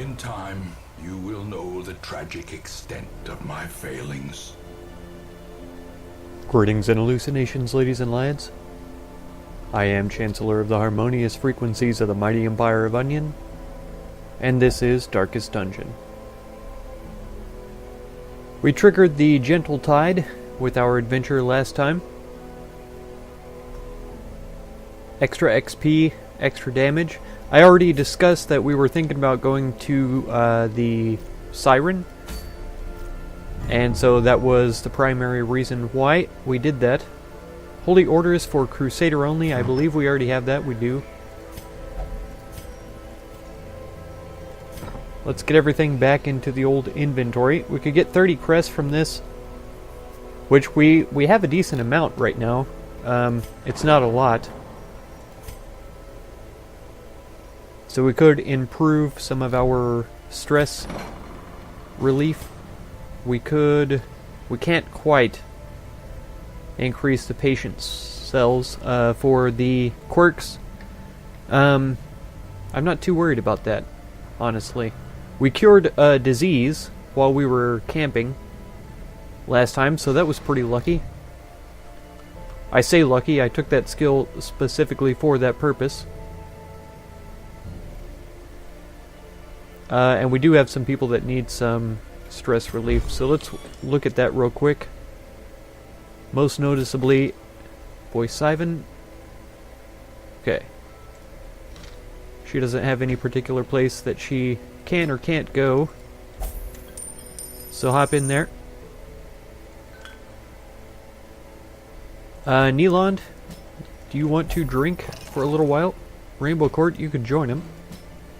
In time, you will know the tragic extent of my failings. Greetings and hallucinations, ladies and lads. I am Chancellor of the Harmonious Frequencies of the Mighty Empire of Onion, and this is Darkest Dungeon. We triggered the Gentle Tide with our adventure last time. Extra XP, extra damage. I already discussed that we were thinking about going to the Siren, and so that was the primary reason why we did that. Holy Orders for Crusader only. I believe we already have that. We do. Let's get everything back into the old inventory. We could get 30 crests from this, which we have a decent amount right now. It's not a lot. So we could improve some of our stress relief. We can't quite increase the patient's cells for the quirks. I'm not too worried about that, honestly. We cured a disease while we were camping last time, so that was pretty lucky. I say lucky, I took that skill specifically for that purpose. And we do have some people that need some stress relief, so let's look at that real quick. Most noticeably, boy Siren. Okay. She doesn't have any particular place that she can or can't go, so hop in there. Neeland, do you want to drink for a little while? Rainbow Court, you can join him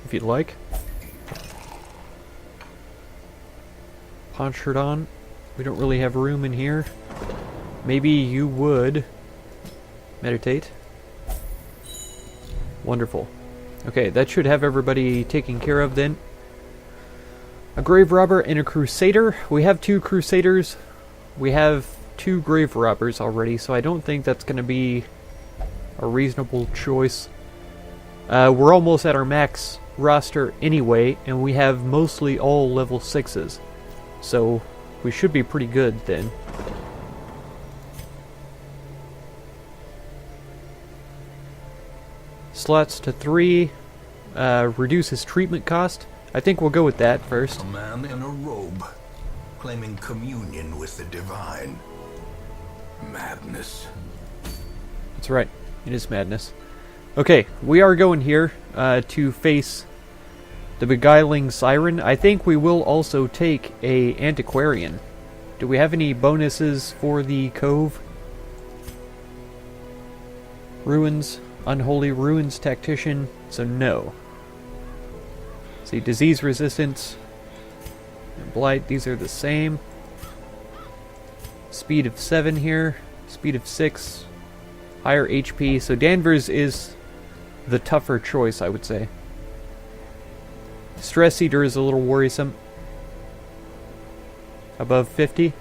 if you'd like. Ponchardon, we don't really have room in here. Maybe you would meditate. Wonderful. Okay, that should have everybody taken care of then. A grave robber and a crusader. We have 2 crusaders. We have 2 grave robbers already, so I don't think that's going to be a reasonable choice. We're almost at our max roster anyway, and we have mostly all level 6s. So we should be pretty good then. Slots to 3, reduces treatment cost. I think we'll go with that first. A man in a robe, claiming communion with the divine. Madness. That's right, it is madness. Okay, we are going here to face the beguiling Siren. I think we will also take a antiquarian. Do we have any bonuses for the Cove? Ruins. Unholy Ruins Tactician, so no. See, disease resistance and blight, these are the same. Speed of 7 here, speed of 6, higher HP, so Danvers is the tougher choice, I would say. Stress Eater is a little worrisome. Above 50.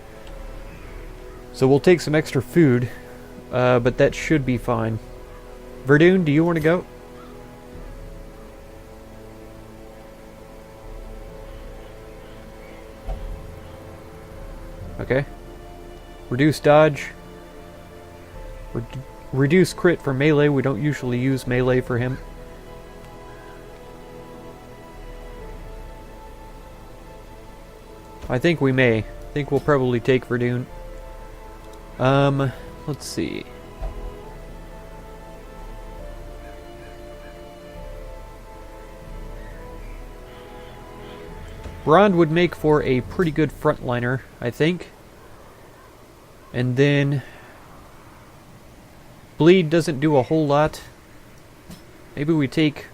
So we'll take some extra food, but that should be fine. Verdun, do you want to go? Okay. Reduce dodge. Reduce crit for melee. We don't usually use melee for him. I think we may. I think we'll probably take Verdun. Let's see. Brond would make for a pretty good frontliner, I think. And then Bleed doesn't do a whole lot. Maybe we take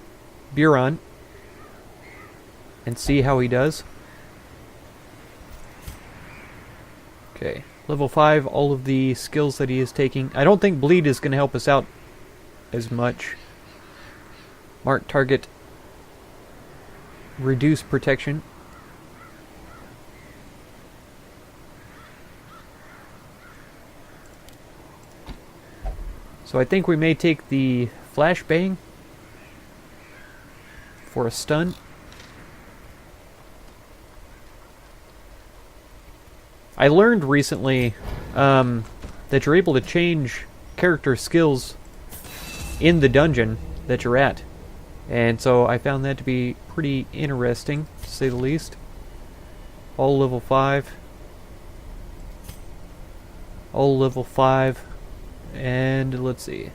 Buron and see how he does. Okay, level 5, all of the skills that he is taking. I don't think Bleed is going to help us out as much. Mark target. Reduce protection. So I think we may take the flashbang for a stun. I learned recently that you're able to change character skills in the dungeon that you're at. And so I found that to be pretty interesting, to say the least. All level 5. All level 5. And let's see.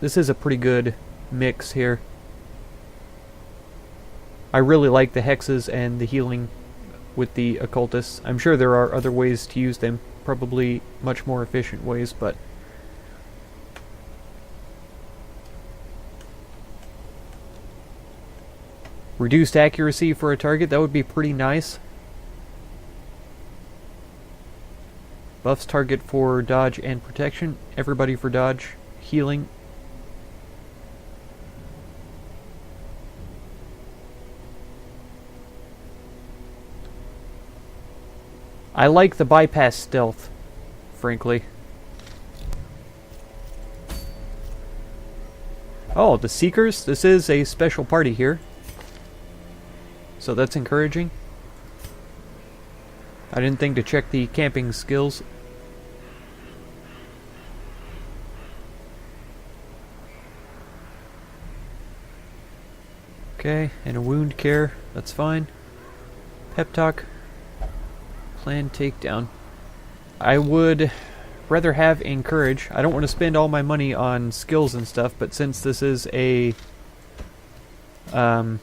This is a pretty good mix here. I really like the hexes and the healing with the occultists. I'm sure there are other ways to use them, probably much more efficient ways, but reduced accuracy for a target, that would be pretty nice. Buffs target for dodge and protection. Everybody for dodge. Healing. I like the bypass stealth, frankly. Oh, the Seekers. This is a special party here. So that's encouraging. I didn't think to check the camping skills. Okay, and a wound care. That's fine. Pep talk. Plan takedown. I would rather have encourage. I don't want to spend all my money on skills and stuff, but since this is a an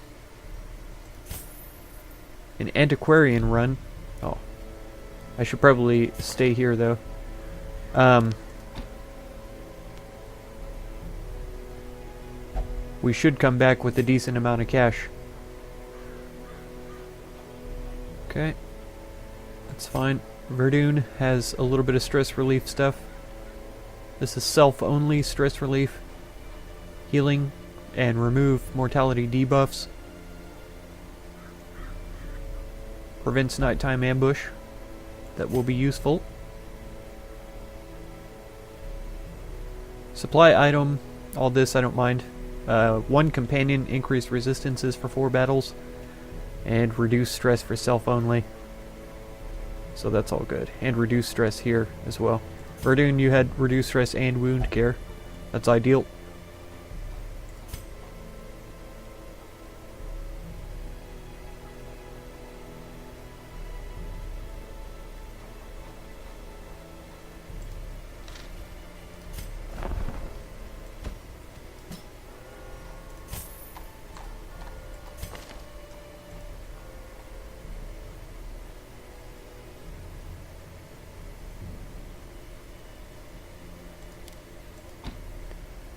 antiquarian run. Oh. I should probably stay here though. We should come back with a decent amount of cash. Okay. That's fine. Verdun has a little bit of stress relief stuff. This is self-only stress relief. Healing and remove mortality debuffs. Prevents nighttime ambush. That will be useful. Supply item. All this I don't mind. One companion, increased resistances for 4 battles. And reduce stress for self-only. So that's all good. And reduce stress here as well. Verdun, you had reduced stress and wound care. That's ideal.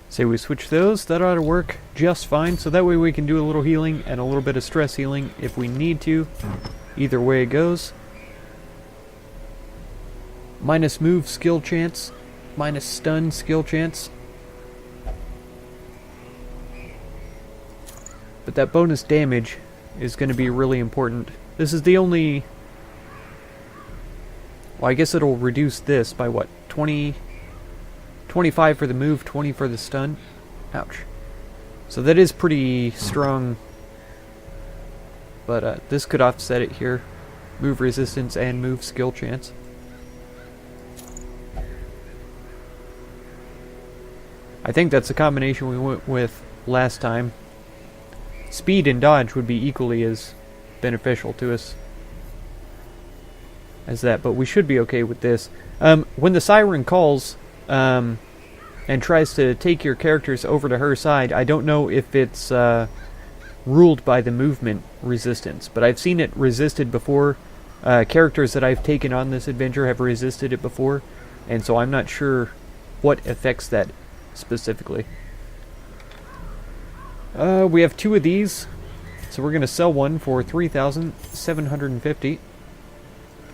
Say we switch those, that ought to work just fine, so that way we can do a little healing and a little bit of stress healing if we need to. Either way it goes. Minus move skill chance, minus stun skill chance. But that bonus damage is going to be really important. This is the only... Well, I guess it'll reduce this by what, 25 for the move, 20 for the stun. Ouch. So that is pretty strong. But this could offset it here. Move resistance and move skill chance. I think that's the combination we went with last time. Speed and dodge would be equally as beneficial to us as that, but we should be okay with this. When the Siren calls... and tries to take your characters over to her side, I don't know if it's ruled by the movement resistance, but I've seen it resisted before. Characters that I've taken on this adventure have resisted it before, and so I'm not sure what affects that specifically. We have 2 of these, so we're going to sell one for 3,750.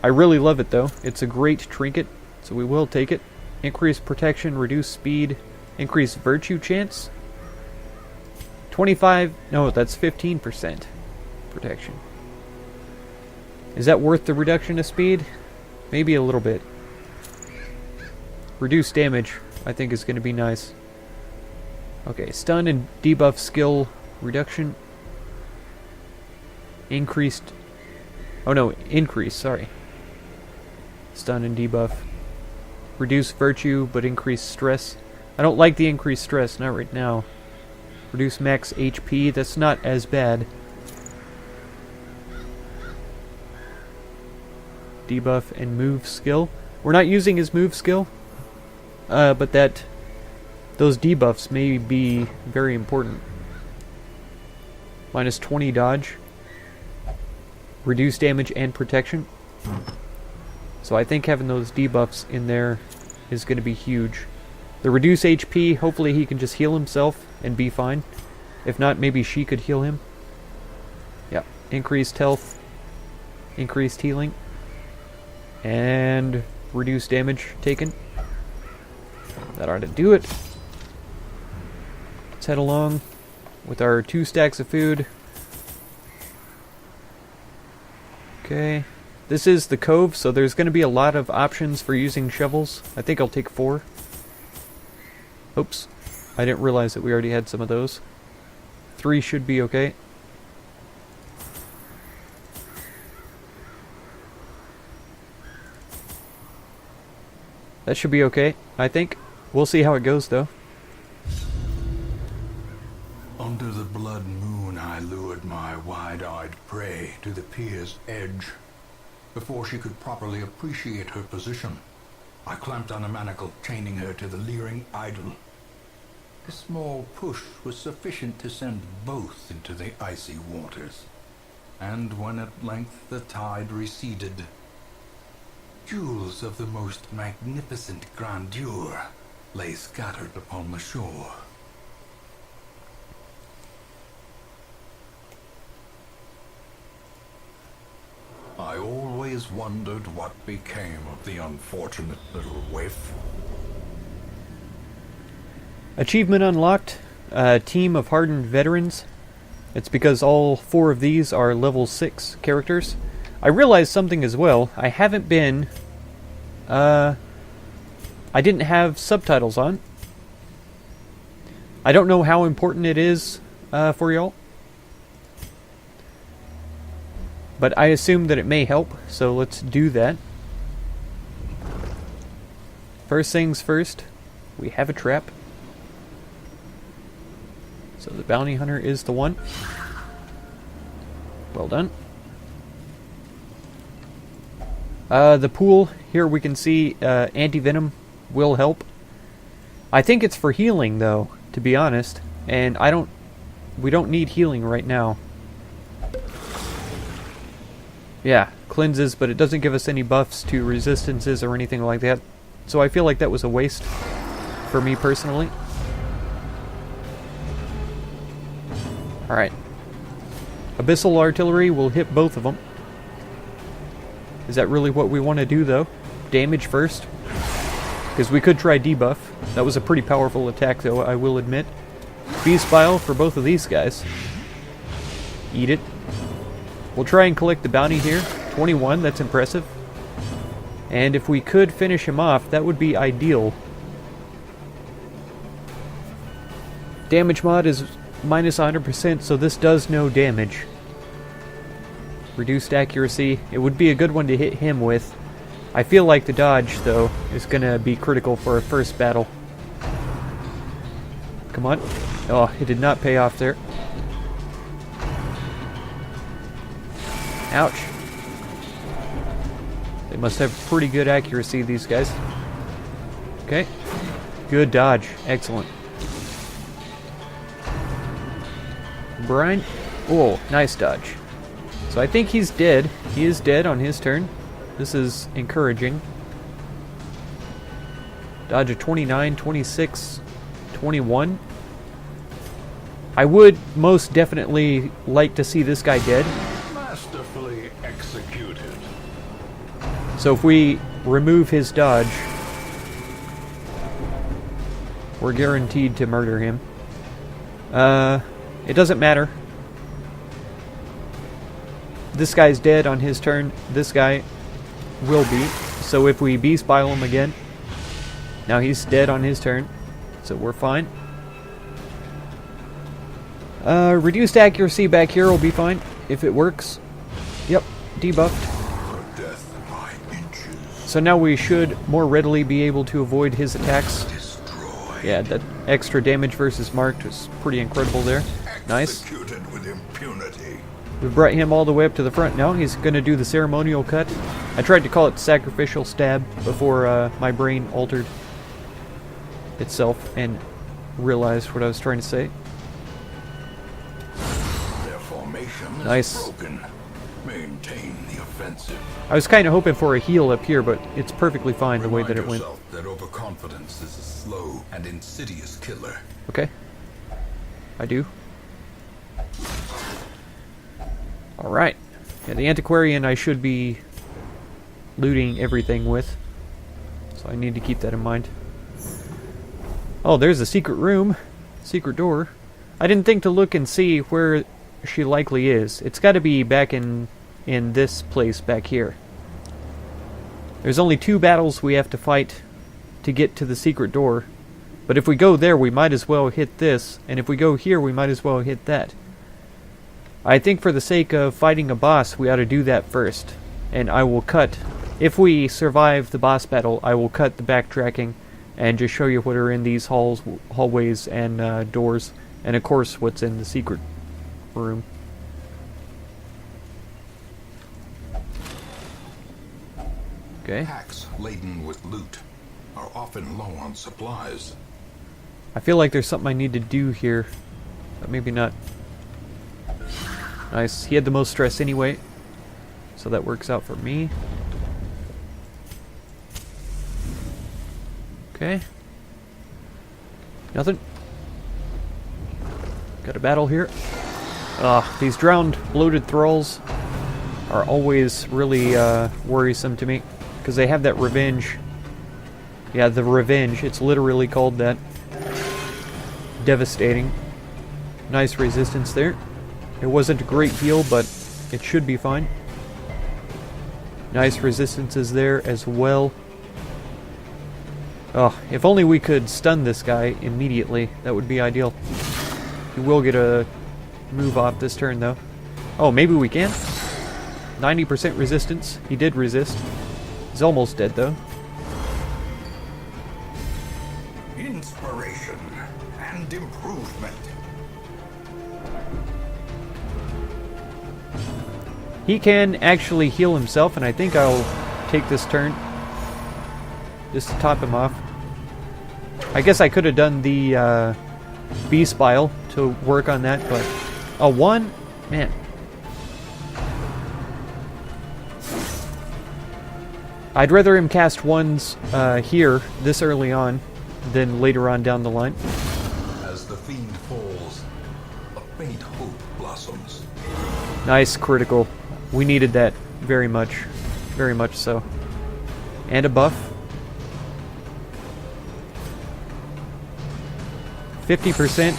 I really love it though. It's a great trinket, so we will take it. Increase protection, reduce speed, increase virtue chance. 25, no, that's 15% protection. Is that worth the reduction of speed? Maybe a little bit. Reduce damage, I think is going to be nice. Okay, stun and debuff skill reduction. Increased, oh no, increase, sorry. Stun and debuff. Reduce virtue, but increase stress. I don't like the increased stress, not right now. Reduce max HP, that's not as bad. Debuff and move skill. We're not using his move skill, but those debuffs may be very important. Minus 20 dodge. Reduce damage and protection. So I think having those debuffs in there is going to be huge. The reduce HP, hopefully he can just heal himself and be fine. If not, maybe she could heal him. Yeah, increased health, increased healing, and reduced damage taken. That ought to do it. Let's head along with our 2 stacks of food. Okay. This is the Cove, so there's going to be a lot of options for using shovels. I think I'll take 4. Oops. I didn't realize that we already had some of those. 3 should be okay. That should be okay, I think. We'll see how it goes, though. Under the blood moon, I lured my wide-eyed prey to the pier's edge. Before she could properly appreciate her position, I clamped on a manacle, chaining her to the leering idol. A small push was sufficient to send both into the icy waters, and when at length the tide receded, jewels of the most magnificent grandeur lay scattered upon the shore. I always wondered what became of the unfortunate little waif. Achievement unlocked. Team of hardened veterans. It's because all 4 of these are level 6 characters. I realized something as well. I haven't been... I didn't have subtitles on. I don't know how important it is for y'all. But I assume that it may help, so let's do that. First things first, we have a trap. So the bounty hunter is the one. Well done. The pool, here we can see anti-venom will help. I think it's for healing though, to be honest. And we don't need healing right now. Yeah, cleanses, but it doesn't give us any buffs to resistances or anything like that. So I feel like that was a waste for me personally. Alright. Abyssal artillery will hit both of them. Is that really what we want to do, though? Damage first? Because we could try debuff. That was a pretty powerful attack, though, I will admit. Beast Bile for both of these guys. Eat it. We'll try and collect the bounty here. 21, that's impressive. And if we could finish him off, that would be ideal. Damage mod is minus 100%, so this does no damage. Reduced accuracy. It would be a good one to hit him with. I feel like the dodge, though, is going to be critical for a first battle. Come on. Oh, it did not pay off there. Ouch. They must have pretty good accuracy, these guys. Okay. Good dodge. Excellent. Brian. Oh, nice dodge. So I think he's dead. He is dead on his turn. This is encouraging. Dodge of 29, 26, 21. I would most definitely like to see this guy dead. Masterfully executed. So if we remove his dodge, we're guaranteed to murder him. It doesn't matter. This guy's dead on his turn. This guy will be. So if we Beast Bile him again, now he's dead on his turn. So we're fine. Reduced accuracy back here will be fine if it works. Yep, debuffed. Her death by inches. So now we should more readily be able to avoid his attacks. Destroy. Yeah, that extra damage versus marked was pretty incredible there. Nice. Executed with impunity. We brought him all the way up to the front now. He's going to do the ceremonial cut. I tried to call it sacrificial stab before my brain altered itself and realized what I was trying to say. Their formation is Nice. broken. Maintain the offensive. I was kind of hoping for a heal up here, but it's perfectly fine the way that it went. Remind yourself that overconfidence is a slow and insidious killer. Okay. I do. Alright. Yeah, the antiquarian I should be looting everything with. So I need to keep that in mind. Oh, there's a secret room. Secret door. I didn't think to look and see where she likely is. It's got to be back in this place back here. There's only 2 battles we have to fight to get to the secret door. But if we go there, we might as well hit this. And if we go here, we might as well hit that. I think for the sake of fighting a boss, we ought to do that first. And I will cut. If we survive the boss battle, I will cut the backtracking and just show you what are in these hallways and doors. And of course, what's in the secret room. Okay. Packs laden with loot are often low on supplies. I feel like there's something I need to do here, but maybe not. Nice. He had the most stress anyway, so that works out for me. Okay. Nothing. Got a battle here. These drowned, bloated thralls are always really worrisome to me, because they have that revenge. Yeah, the revenge. It's literally called that. Devastating. Nice resistance there. It wasn't a great heal, but it should be fine. Nice resistances there as well. Oh, if only we could stun this guy immediately. That would be ideal. He will get a move off this turn, though. Oh, maybe we can? 90% resistance. He did resist. He's almost dead, though. Inspiration and improvement. He can actually heal himself, and I think I'll take this turn just to top him off. I guess I could have done the bee spile to work on that, but a 1? Man. I'd rather him cast ones here this early on than later on down the line. As the fiend falls, a faint hope blossoms. Nice critical. We needed that very much. Very much so. And a buff. 50%.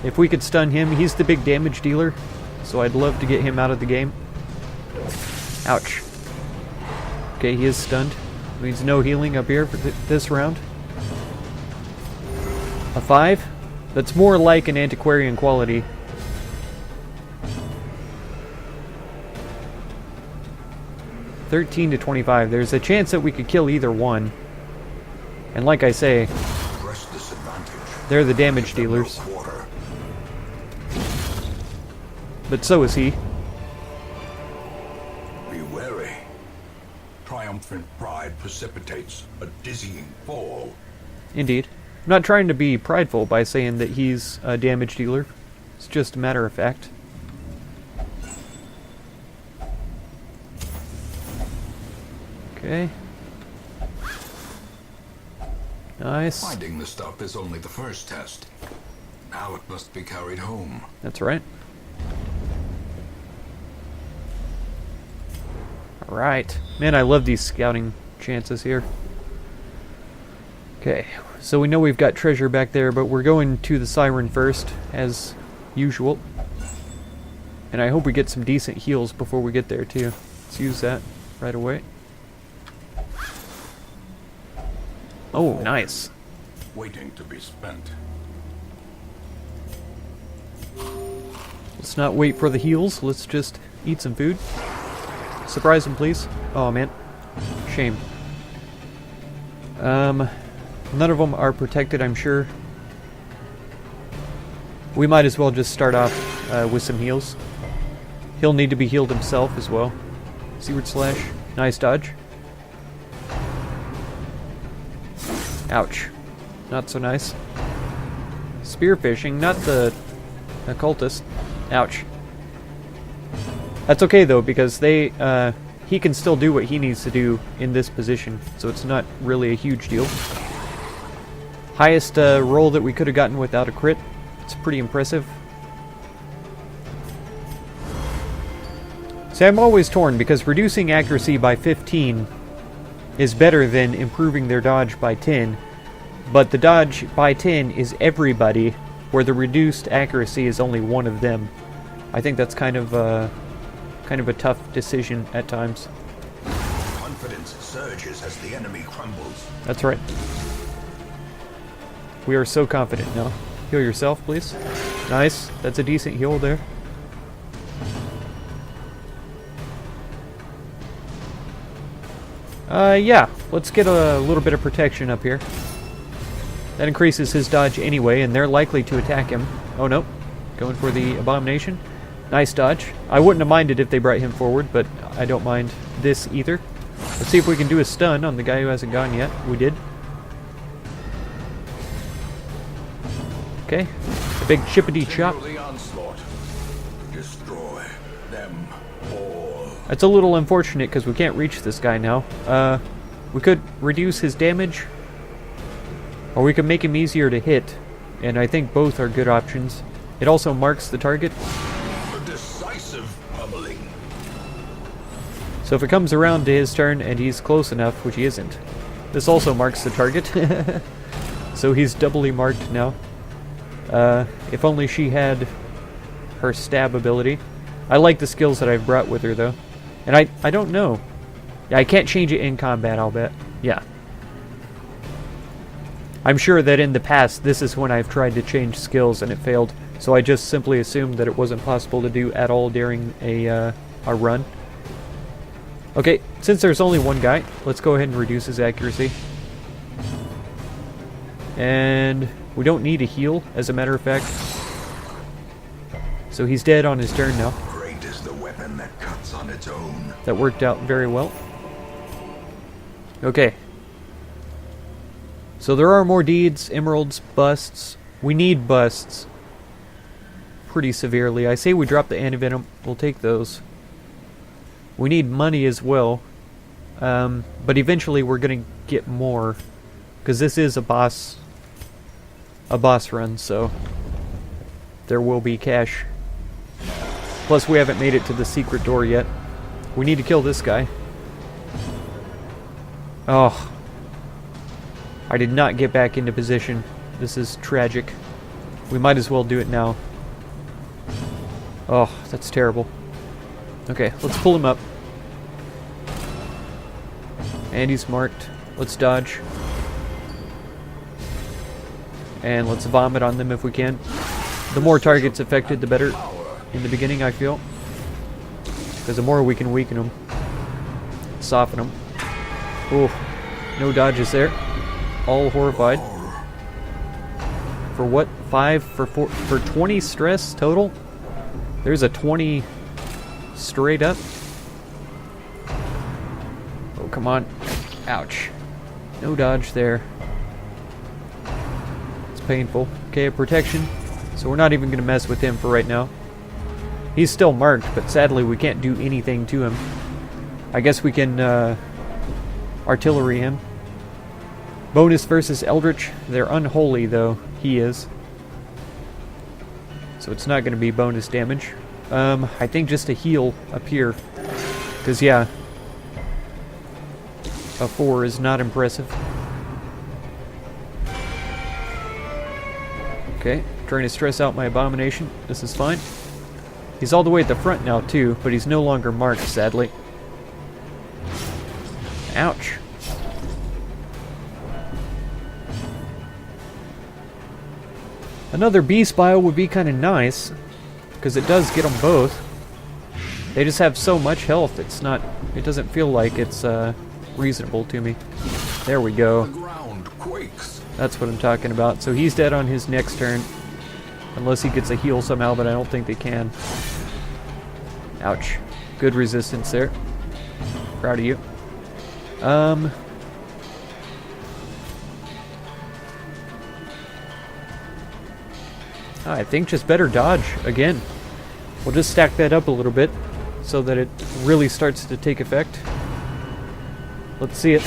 If we could stun him, he's the big damage dealer. So I'd love to get him out of the game. Ouch. Okay, he is stunned. Means no healing up here for this round. A 5? That's more like an antiquarian quality. $13 to $25. There's a chance that we could kill either one. And like I say, they're the damage dealers. But so is he. Be wary. Triumphant pride precipitates a dizzying fall. Indeed. I'm not trying to be prideful by saying that he's a damage dealer. It's just a matter of fact. Okay. Nice. Finding the stuff is only the first test. Now it must be carried home. That's right. Alright. Man, I love these scouting chances here. Okay, so we know we've got treasure back there, but we're going to the Siren first, as usual. And I hope we get some decent heals before we get there, too. Let's use that right away. Oh, nice. Waiting to be spent. Let's not wait for the heals. Let's just eat some food. Surprise him, please. Oh, man. Shame. None of them are protected, I'm sure. We might as well just start off with some heals. He'll need to be healed himself as well. Seaward slash. Nice dodge. Ouch. Not so nice. Spearfishing, not the occultist. Ouch. That's okay though, because he can still do what he needs to do in this position, so it's not really a huge deal. Highest roll that we could have gotten without a crit. It's pretty impressive. See, I'm always torn, because reducing accuracy by 15 is better than improving their dodge by 10, but the dodge by 10 is everybody, where the reduced accuracy is only one of them. I think that's kind of a tough decision at times. Confidence surges as the enemy crumbles. That's right. We are so confident now. Heal yourself, please. Nice. That's a decent heal there. Yeah. Let's get a little bit of protection up here. That increases his dodge anyway, and they're likely to attack him. Oh no. Going for the abomination. Nice dodge. I wouldn't have minded if they brought him forward, but I don't mind this either. Let's see if we can do a stun on the guy who hasn't gone yet. We did. Okay. A big chippity chop. Destroy them all. That's a little unfortunate because we can't reach this guy now. We could reduce his damage, or we could make him easier to hit, and I think both are good options. It also marks the target. A decisive pummeling. So if it comes around to his turn and he's close enough, which he isn't, this also marks the target. So he's doubly marked now. If only she had her stab ability. I like the skills that I've brought with her, though. And I don't know. Yeah, I can't change it in combat, I'll bet. Yeah. I'm sure that in the past, this is when I've tried to change skills and it failed. So I just simply assumed that it wasn't possible to do at all during a run. Okay, since there's only one guy, let's go ahead and reduce his accuracy. And we don't need a heal, as a matter of fact. So he's dead on his turn now. Great is the weapon that cuts on its own. That worked out very well. Okay. So there are more deeds, emeralds, busts. We need busts pretty severely. I say we drop the antivenom. We'll take those. We need money as well. But eventually we're going to get more. Because this is a boss run, so there will be cash. Plus we haven't made it to the secret door yet. We need to kill this guy. Oh. I did not get back into position. This is tragic. We might as well do it now. Oh, that's terrible. Okay, let's pull him up. And he's marked. Let's dodge. And let's vomit on them if we can. The more targets affected, the better in the beginning, I feel. Because the more we can weaken them. Soften them. Oh, no dodges there. All horrified. For what? 5 for 4 for 20 stress total? There's a 20 straight up. Oh, come on. Ouch. No dodge there. It's painful. Okay, a protection. So we're not even going to mess with him for right now. He's still marked, but sadly we can't do anything to him. I guess we can artillery him. Bonus versus Eldritch. They're unholy, though. He is. So it's not going to be bonus damage. I think just a heal up here. Because, yeah, a 4 is not impressive. Okay, trying to stress out my abomination. This is fine. He's all the way at the front now, too, but he's no longer marked, sadly. Ouch. Another beast bio would be kind of nice, because it does get them both. They just have so much health, it doesn't feel like it's reasonable to me. There we go. That's what I'm talking about. So he's dead on his next turn. Unless he gets a heal somehow, but I don't think they can. Ouch. Good resistance there. Proud of you. I think just better dodge again. We'll just stack that up a little bit so that it really starts to take effect. Let's see it.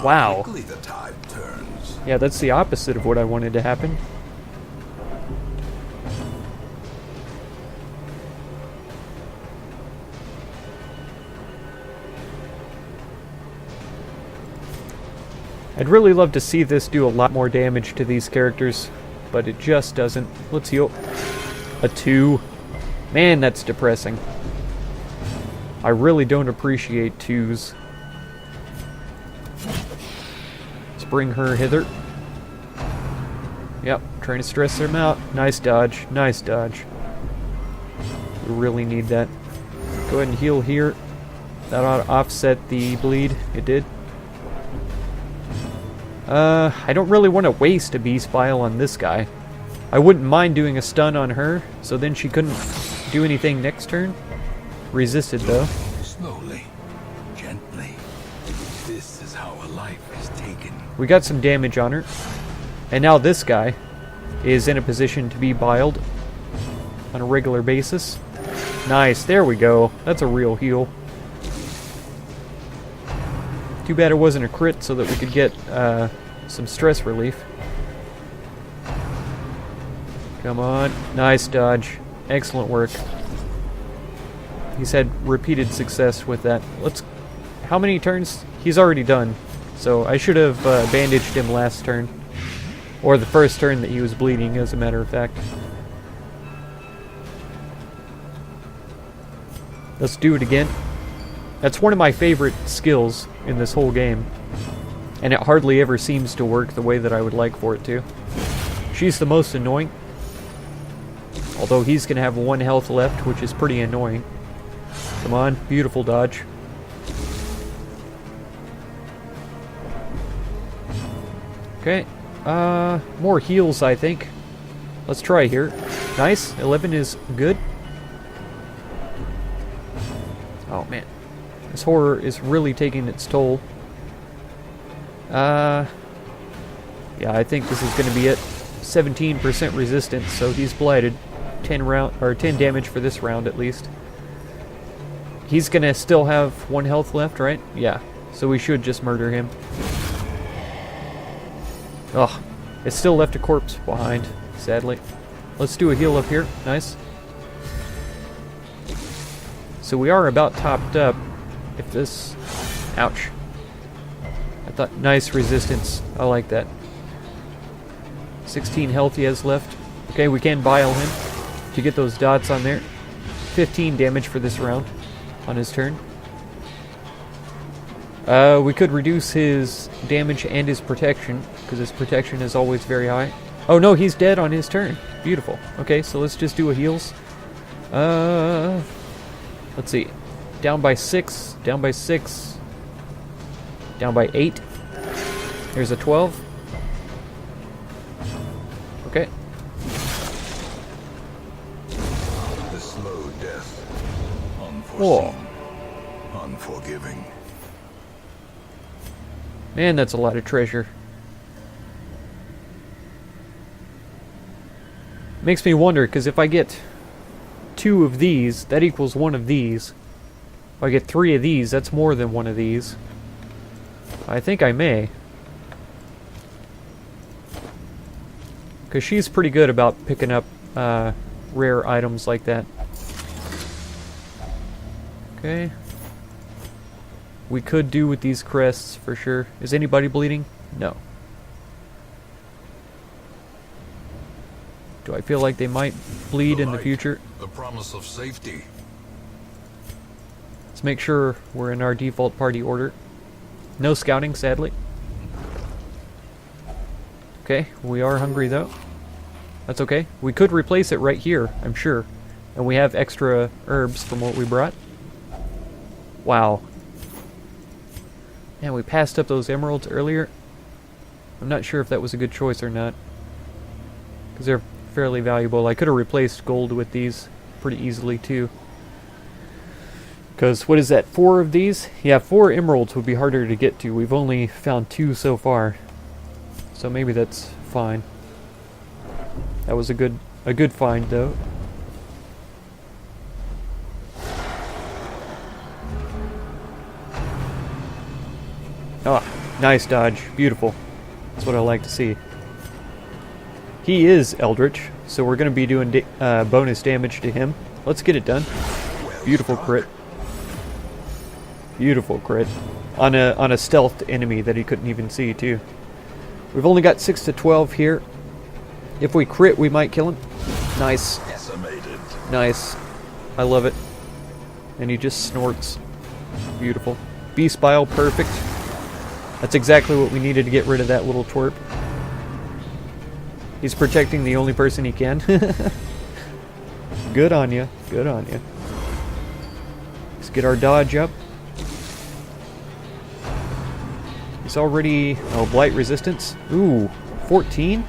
Wow. Quickly the tide turns. Yeah, that's the opposite of what I wanted to happen. I'd really love to see this do a lot more damage to these characters, but it just doesn't. Let's heal. A 2. Man, that's depressing. I really don't appreciate 2s. Let's bring her hither. Yep, trying to stress them out. Nice dodge, nice dodge. We really need that. Go ahead and heal here. That ought to offset the bleed. It did. I don't really want to waste a Beast Vial on this guy. I wouldn't mind doing a stun on her, so then she couldn't do anything next turn. Resisted, though. Slowly, gently. This is how a life is taken. We got some damage on her. And now this guy is in a position to be biled on a regular basis. Nice, there we go. That's a real heal. Too bad it wasn't a crit so that we could get some stress relief. Come on. Nice dodge. Excellent work. He's had repeated success with that. How many turns? He's already done. So I should have bandaged him last turn. Or the first turn that he was bleeding, as a matter of fact. Let's do it again. That's one of my favorite skills in this whole game. And it hardly ever seems to work the way that I would like for it to. She's the most annoying. Although he's going to have 1 health left, which is pretty annoying. Come on, beautiful dodge. Okay, more heals, I think. Let's try here. Nice, 11 is good. Oh man, this horror is really taking its toll. Yeah, I think this is going to be it. 17% resistance, so he's blighted. 10 damage for this round at least. He's going to still have 1 health left, right? Yeah, so we should just murder him. Ugh, it still left a corpse behind, sadly. Let's do a heal up here. Nice. So we are about topped up. If this... Ouch. I thought... Nice resistance. I like that. 16 health he has left. Okay, we can bile him to get those dots on there. 15 damage for this round on his turn. We could reduce his damage and his protection, because his protection is always very high. Oh no, he's dead on his turn. Beautiful. Okay, so let's just do a heals. Let's see. Down by 6, down by 6, down by 8. There's a 12. Okay. The slow death. Unforeseen. Whoa. Unforgiving. Man, that's a lot of treasure. Makes me wonder, because if I get 2 of these, that equals 1 of these. If I get 3 of these, that's more than 1 of these. I think I may. Because she's pretty good about picking up rare items like that. Okay. We could do with these crests, for sure. Is anybody bleeding? No. Do I feel like they might bleed in the future? The promise of safety. Let's make sure we're in our default party order. No scouting, sadly. Okay, we are hungry though. That's okay. We could replace it right here, I'm sure. And we have extra herbs from what we brought. Wow. Man, we passed up those emeralds earlier. I'm not sure if that was a good choice or not, because they're fairly valuable. I could have replaced gold with these pretty easily too. Because, what is that, 4 of these? Yeah, 4 emeralds would be harder to get to. We've only found 2 so far. So maybe that's fine. That was a good find, though. Ah, nice dodge. Beautiful. That's what I like to see. He is Eldritch, so we're going to be doing bonus damage to him. Let's get it done. Beautiful crit. Beautiful crit. On a stealthed enemy that he couldn't even see, too. We've only got 6 to 12 here. If we crit, we might kill him. Nice. Nice. I love it. And he just snorts. Beautiful. Beast Bile, perfect. That's exactly what we needed to get rid of that little twerp. He's protecting the only person he can. Good on you. Good on you. Let's get our dodge up. He's already... Oh, blight resistance. Ooh, 14?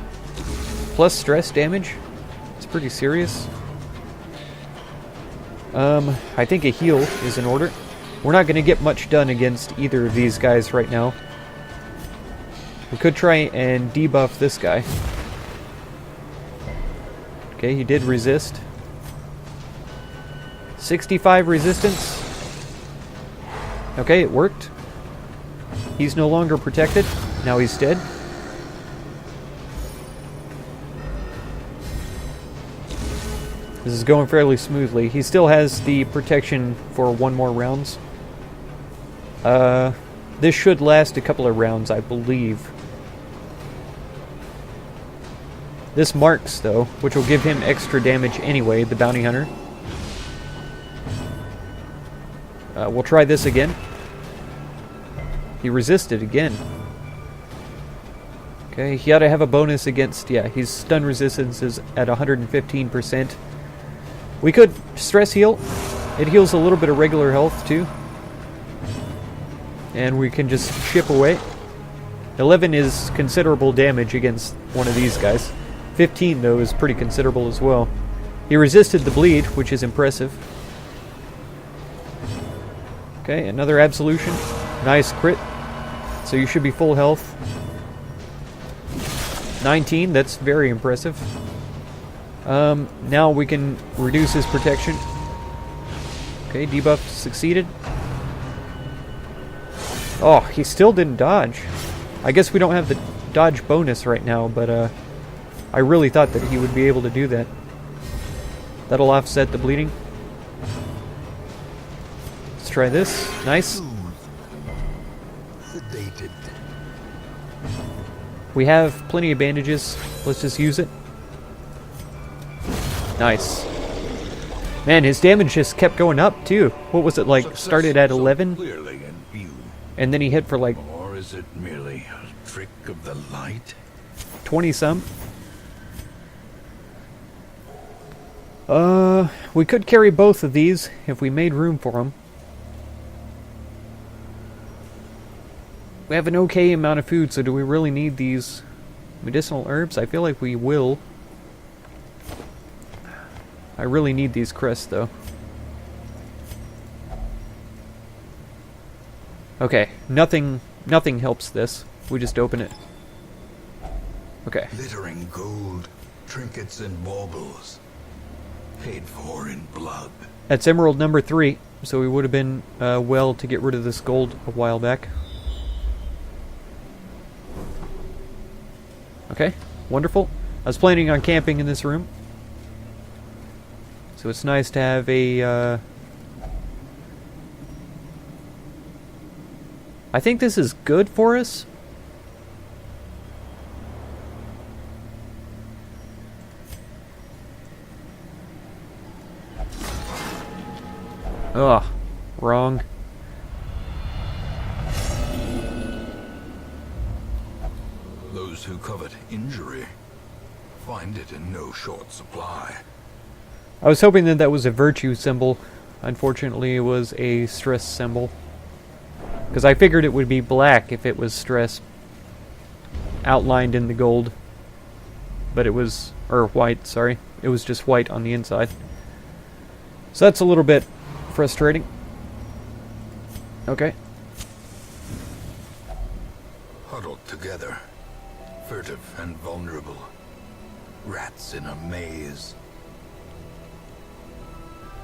Plus stress damage. It's pretty serious. I think a heal is in order. We're not going to get much done against either of these guys right now. We could try and debuff this guy. Okay, he did resist. 65 resistance. Okay, it worked. He's no longer protected. Now he's dead. This is going fairly smoothly. He still has the protection for 1 more rounds. This should last a couple of rounds, I believe. This marks, though, which will give him extra damage anyway, the bounty hunter. We'll try this again. He resisted again. Okay, he ought to have a bonus against... Yeah, his stun resistance is at 115%. We could stress heal. It heals a little bit of regular health, too. And we can just chip away. 11 is considerable damage against one of these guys. 15, though, is pretty considerable as well. He resisted the bleed, which is impressive. Okay, another absolution. Nice crit. So you should be full health. 19, that's very impressive. Now we can reduce his protection. Okay, debuff succeeded. Oh, he still didn't dodge. I guess we don't have the dodge bonus right now, but I really thought that he would be able to do that. That'll offset the bleeding. Let's try this. Nice. We have plenty of bandages. Let's just use it. Nice. Man, his damage just kept going up, too. What was it, like, started at 11? And then he hit for, like... Or is it merely a trick of the light? 20-some. We could carry both of these if we made room for them. We have an okay amount of food, so do we really need these medicinal herbs? I feel like we will. I really need these crests, though. Okay, nothing helps this. We just open it. Okay. Glittering gold, trinkets and baubles, paid for in blood. That's emerald number 3, so we would have been well to get rid of this gold a while back. Okay, wonderful. I was planning on camping in this room. So it's nice to have a... I think this is good for us. Ugh, wrong. Those who covet injury find it in no short supply. I was hoping that that was a virtue symbol. Unfortunately, it was a stress symbol. Because I figured it would be black if it was stress. outlined in the gold. But it was, or white, sorry. It was just white on the inside. So that's a little bit frustrating. Okay. Huddled together, furtive and vulnerable. Rats in a maze.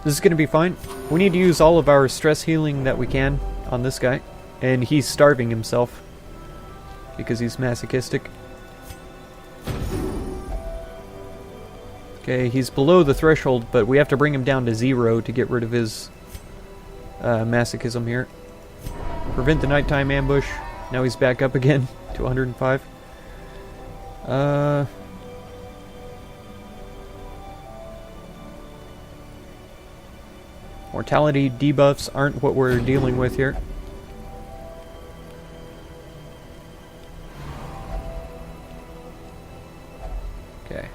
This is going to be fine. We need to use all of our stress healing that we can on this guy. And he's starving himself. Because he's masochistic. Okay, he's below the threshold, but we have to bring him down to 0 to get rid of his masochism here. Prevent the nighttime ambush. Now he's back up again to 105. Mortality debuffs aren't what we're dealing with here. Okay.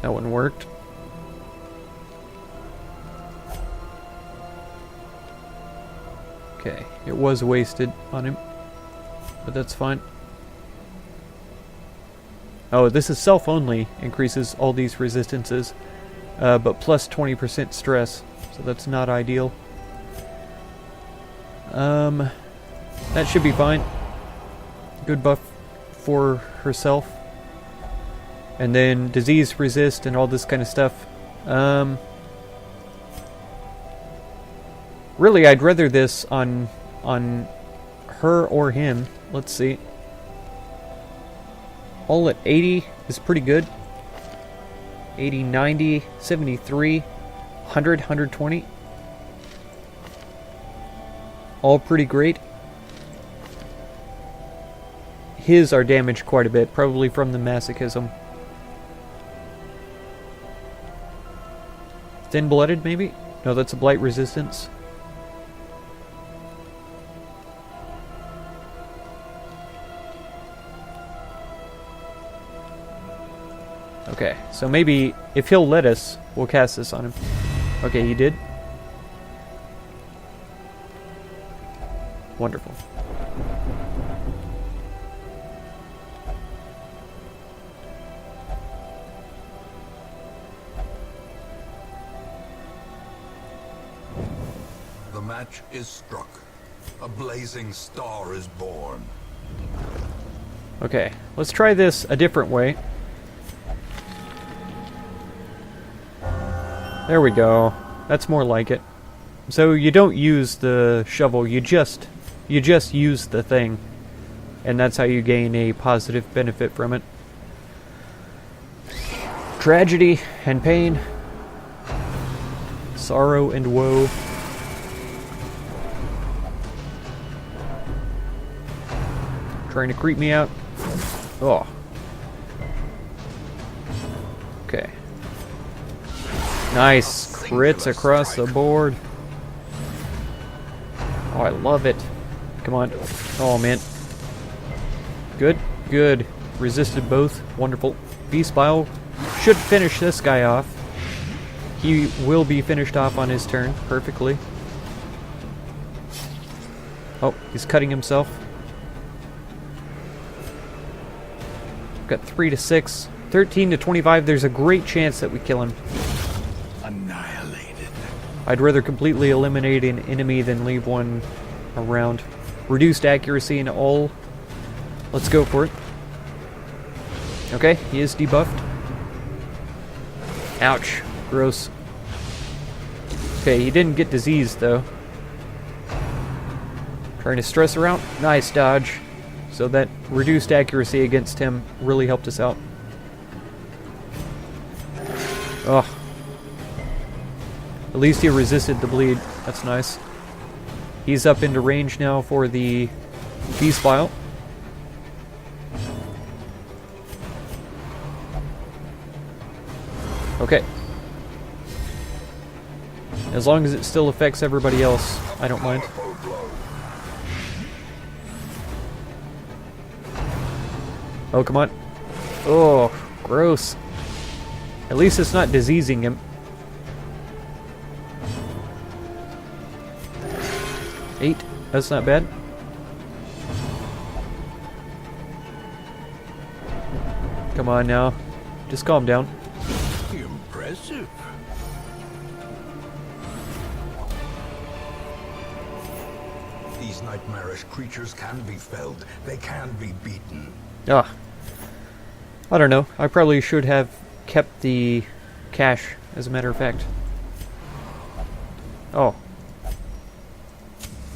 That one worked. Okay, it was wasted on him, but that's fine. Oh, this is self-only, increases all these resistances, but plus 20% stress, so that's not ideal. That should be fine. Good buff for herself. And then disease resist and all this kind of stuff. Really, I'd rather this on her or him. Let's see. All at 80 is pretty good. 80, 90, 73, 100, 120. All pretty great. His are damaged quite a bit, probably from the masochism. Thin-blooded, maybe? No, that's a blight resistance. Okay, so maybe if he'll let us, we'll cast this on him. Okay, he did. Wonderful. The match is struck. A blazing star is born. Okay, let's try this a different way. There we go. That's more like it. So you don't use the shovel, you just use the thing. And that's how you gain a positive benefit from it. Tragedy and pain. Sorrow and woe. Trying to creep me out. Oh. Okay. Nice crits across the board. Oh, I love it. Come on. Oh, man. Good. Good. Resisted both. Wonderful. Beast Bile should finish this guy off. He will be finished off on his turn perfectly. Oh, he's cutting himself. Got 3 to 6. 13 to 25. There's a great chance that we kill him. Annihilated. I'd rather completely eliminate an enemy than leave one around. Reduced accuracy in all. Let's go for it. Okay, he is debuffed. Ouch. Gross. Okay, he didn't get diseased though. Trying to stress her out. Nice dodge. So that reduced accuracy against him really helped us out. Ugh. At least he resisted the bleed. That's nice. He's up into range now for the Beast Bile. Okay. As long as it still affects everybody else, I don't mind. Oh, come on. Oh, gross. At least it's not diseasing him. 8. That's not bad. Come on now. Just calm down. Impressive. These nightmarish creatures can be felled. They can be beaten. Ah. I don't know. I probably should have kept the cache, as a matter of fact. Oh.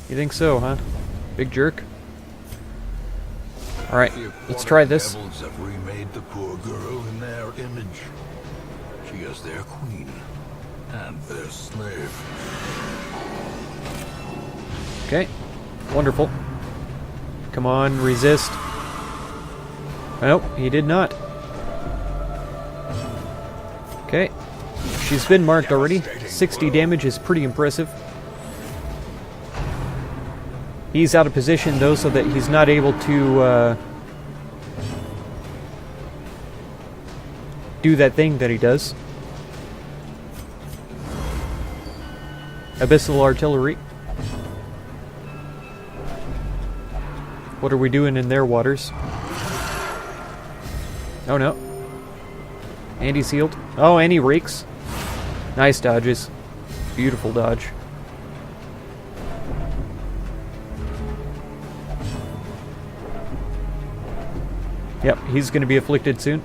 You think so, huh? Big jerk. Alright, let's try this. The devils have remade the poor girl in their image. She is their queen and their slave. Okay. Wonderful. Come on, resist. Oh, he did not. Okay. She's been marked already. 60 damage is pretty impressive. He's out of position, though, so that he's not able to do that thing that he does. Abyssal artillery. What are we doing in their waters? Oh no. And he's healed. Oh, and he rakes. Nice dodges. Beautiful dodge. Yep, he's going to be afflicted soon.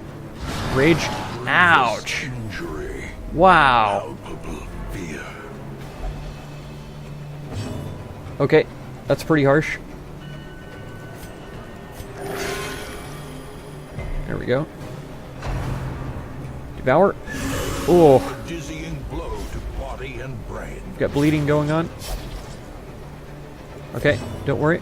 Rage. Ouch. Injury. Wow. Palpable fear. Okay, that's pretty harsh. There we go. Devour. Oh, A dizzying blow to body and brain. got bleeding going on. Okay, don't worry.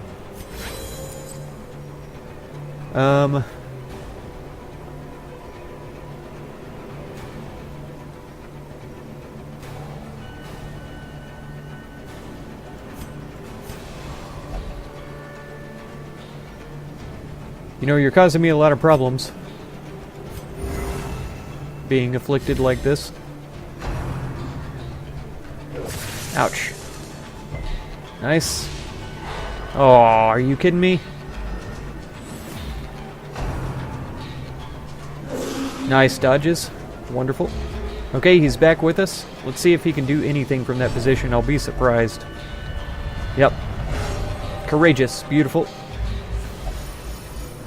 You know, you're causing me a lot of problems. Being afflicted like this. Ouch. Nice. Oh, are you kidding me? Nice dodges. Wonderful. Okay, he's back with us. Let's see if he can do anything from that position. I'll be surprised. Yep. Courageous. Beautiful.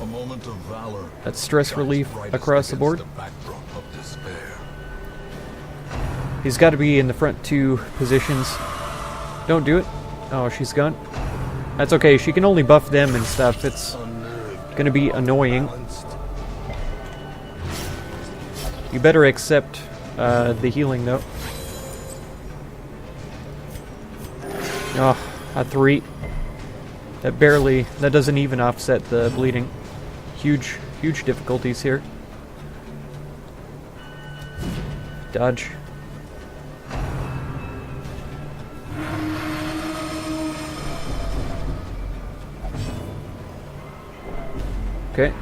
A moment of valor. That's stress relief across the board. Backdrop of despair. He's got to be in the front two positions. Don't do it. Oh, she's gone. That's okay. She can only buff them and stuff. It's going to be annoying. You better accept the healing, though. Oh, a 3. That doesn't even offset the bleeding. Huge difficulties here. Dodge. Okay.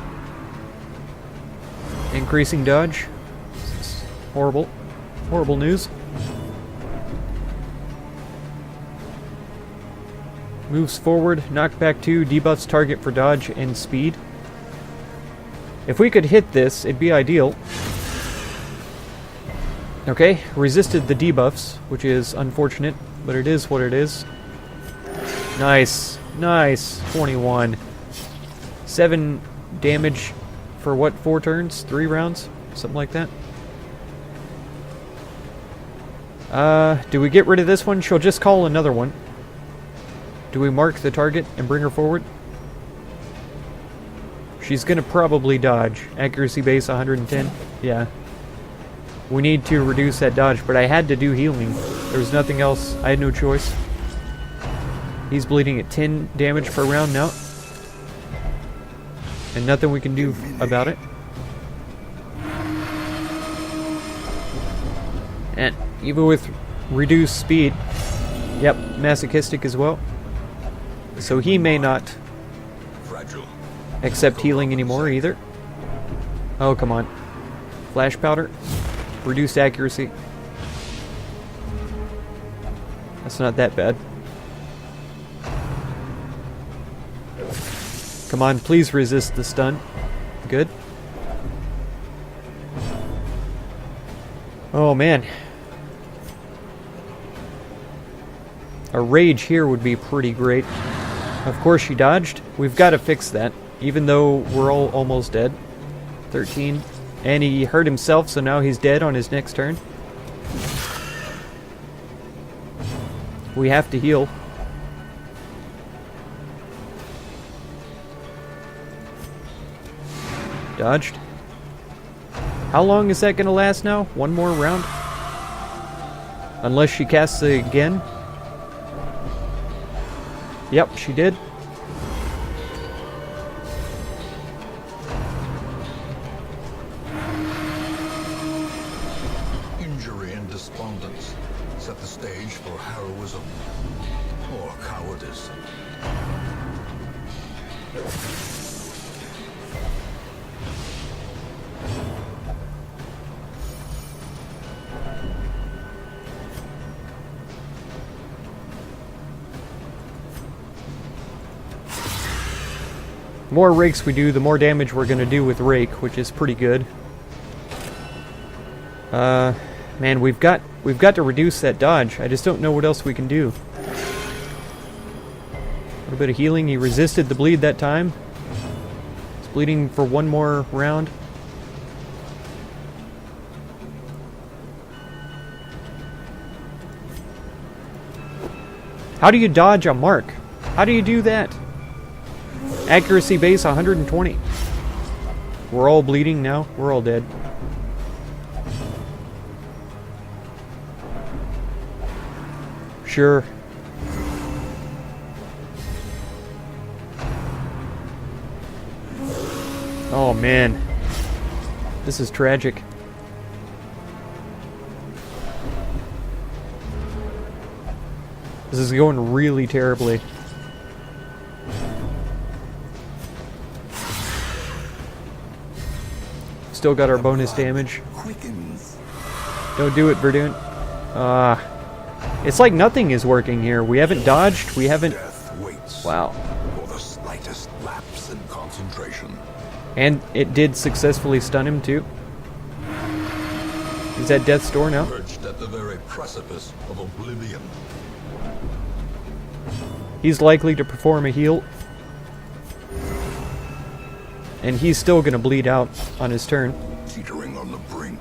Increasing dodge. This is horrible. Horrible news. Moves forward, knockback 2, debuffs target for dodge and speed. If we could hit this, it'd be ideal. Okay, resisted the debuffs, which is unfortunate, but it is what it is. Nice. Nice. 21. 7 damage for what, 4 turns? 3 rounds? Something like that. Do we get rid of this one? She'll just call another one. Do we mark the target and bring her forward? She's gonna probably dodge. Accuracy base 110. Yeah. We need to reduce that dodge, but I had to do healing. There was nothing else. I had no choice. He's bleeding at 10 damage per round now. And nothing we can do about it. And even with reduced speed, yep, masochistic as well. So he may not accept healing anymore either. Oh, come on. Flash powder. Reduced accuracy. That's not that bad. Come on, please resist the stun. Good. Oh man. A rage here would be pretty great. Of course she dodged. We've got to fix that. Even though we're all almost dead. 13. And he hurt himself, so now he's dead on his next turn. We have to heal. Dodged. How long is that going to last now? One more round? Unless she casts it again. Yep, she did. Injury and despondence set the stage for heroism or cowardice. The more rakes we do, the more damage we're going to do with rake, which is pretty good. Man, we've got to reduce that dodge. I just don't know what else we can do. A little bit of healing. He resisted the bleed that time. He's bleeding for one more round. How do you dodge a mark? How do you do that? Accuracy base 120. We're all bleeding now. We're all dead. Sure. Oh man. This is tragic. This is going really terribly. Still got our bonus damage. Don't do it, Verdun. It's like nothing is working here. We haven't dodged. We haven't. Wow. For the slightest lapse in concentration. And it did successfully stun him too. He's at death's door now. Perched at the very precipice of oblivion. He's likely to perform a heal. And he's still going to bleed out on his turn. Teetering on the brink,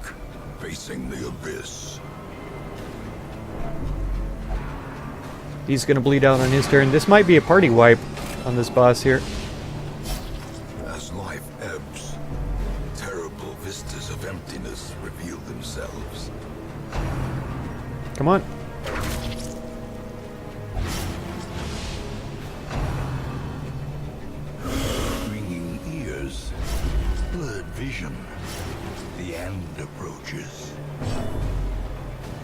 facing the abyss. He's going to bleed out on his turn. This might be a party wipe on this boss here. As life ebbs, terrible vistas of emptiness reveal themselves. Come on. Ringing ears, blurred vision. The end approaches.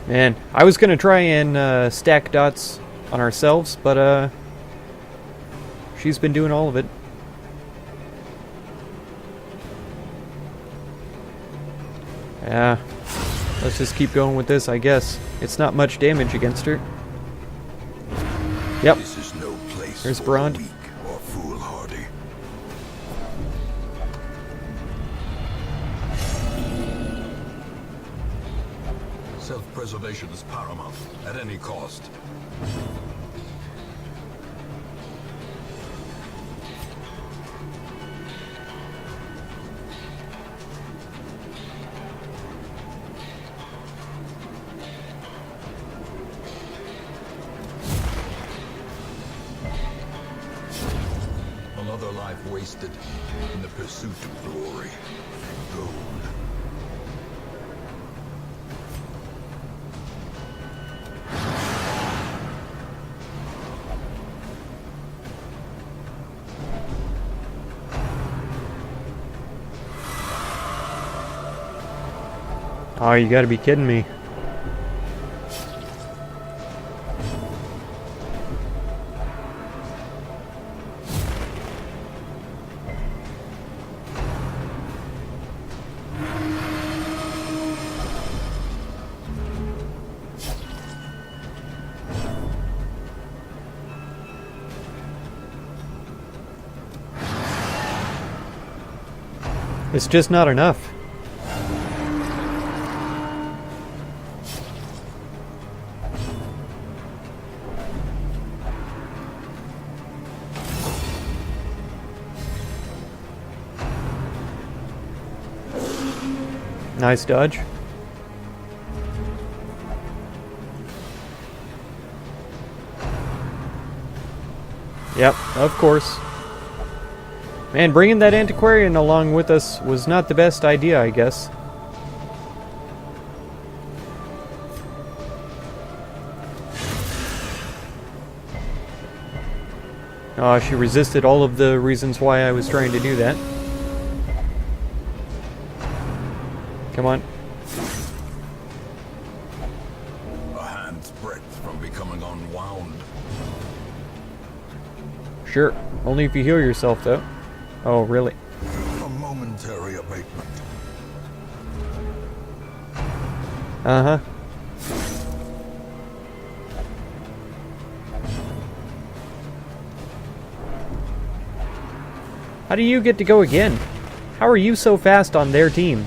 Man, I was going to try and stack dots on ourselves, but she's been doing all of it. Yeah, let's just keep going with this, I guess. It's not much damage against her. Yep. This is no place There's for Brond. the weak or foolhardy. Self-preservation is paramount at any cost. Another life wasted in the pursuit of glory and gold. Oh, you gotta be kidding me. It's just not enough. Nice dodge. Yep, of course. Man, bringing that antiquarian along with us was not the best idea, I guess. Oh, she resisted all of the reasons why I was trying to do that. Come on. A hand's breadth from becoming unwound. Sure. Only if you heal yourself, though. Oh, really? A momentary abatement. Uh-huh. How do you get to go again? How are you so fast on their team?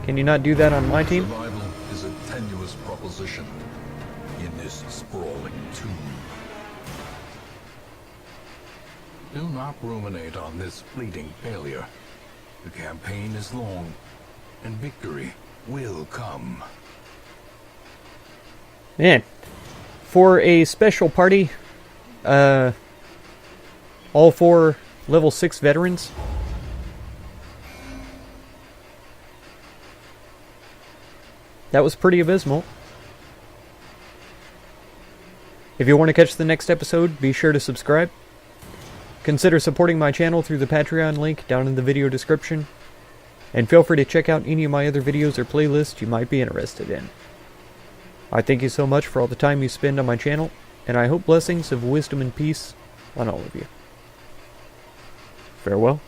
Can you not do that on my team? Survival is a tenuous proposition in this sprawling tomb. Do not ruminate on this fleeting failure. The campaign is long, and victory will come. Man, for a special party, all 4 level 6 veterans. That was pretty abysmal. If you want to catch the next episode, be sure to subscribe. Consider supporting my channel through the Patreon link down in the video description. And feel free to check out any of my other videos or playlists you might be interested in. I thank you so much for all the time you spend on my channel, and I hope blessings of wisdom and peace on all of you. Farewell.